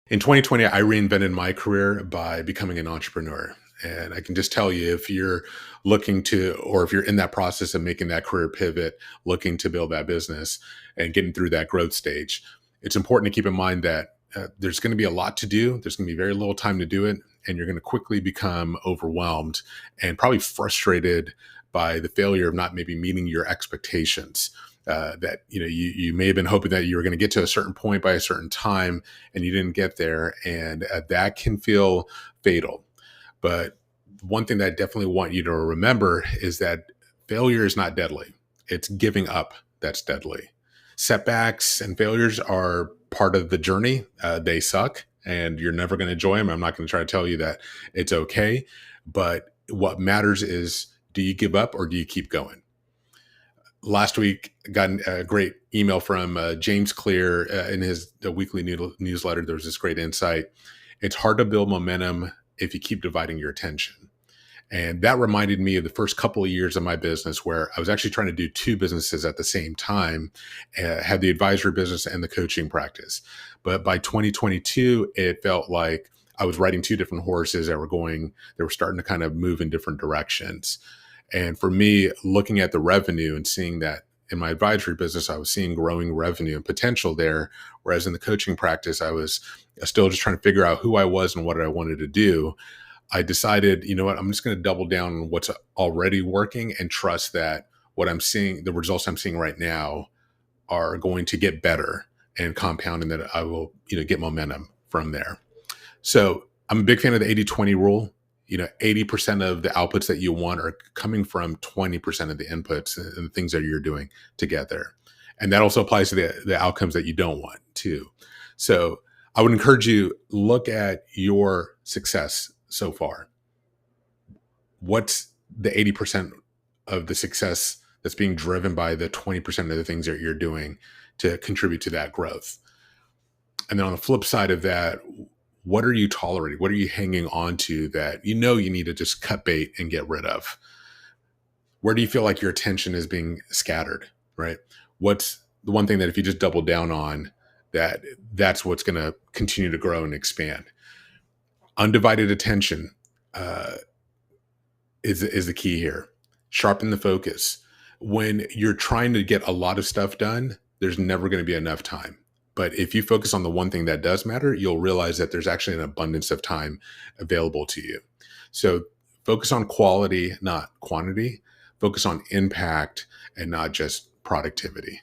In 2020, I reinvented my career by becoming an entrepreneur. And I can just tell you, if you're looking to, or if you're in that process of making that career pivot, looking to build that business and getting through that growth stage, it's important to keep in mind that there's going to be a lot to do. There's going to be very little time to do it. And you're going to quickly become overwhelmed and probably frustrated by the failure of not maybe meeting your expectations. That you may have been hoping that you were going to get to a certain point by a certain time and you didn't get there, and that can feel fatal. But one thing that I definitely want you to remember is that failure is not deadly. It's giving up that's deadly. Setbacks and failures are part of the journey. They suck and you're never going to enjoy them. I'm not going to try to tell you that it's okay. But what matters is, do you give up or do you keep going? Last week, got a great email from James Clear in his the weekly newsletter. There was this great insight. It's hard to build momentum if you keep dividing your attention. And that reminded me of the first couple of years of my business where I was actually trying to do two businesses at the same time, had the advisory business and the coaching practice. But by 2022, it felt like I was riding two different horses they were starting to kind of move in different directions. And for me, looking at the revenue and seeing that in my advisory business, I was seeing growing revenue and potential there. Whereas in the coaching practice, I was still just trying to figure out who I was and what I wanted to do. I decided, you know what, I'm just going to double down on what's already working and trust that what I'm seeing, the results I'm seeing right now are going to get better and compound, and that I will, get momentum from there. So I'm a big fan of the 80-20 rule. 80% of the outputs that you want are coming from 20% of the inputs and the things that you're doing together. And that also applies to the outcomes that you don't want too. So I would encourage you, look at your success so far. What's the 80% of the success that's being driven by the 20% of the things that you're doing to contribute to that growth? And then on the flip side of that, what are you tolerating? What are you hanging on to that you need to just cut bait and get rid of? Where do you feel like your attention is being scattered, right? What's the one thing that if you just double down on, that's what's going to continue to grow and expand? Undivided attention is the key here. Sharpen the focus. When you're trying to get a lot of stuff done, there's never going to be enough time. But if you focus on the one thing that does matter, you'll realize that there's actually an abundance of time available to you. So focus on quality, not quantity. Focus on impact and not just productivity.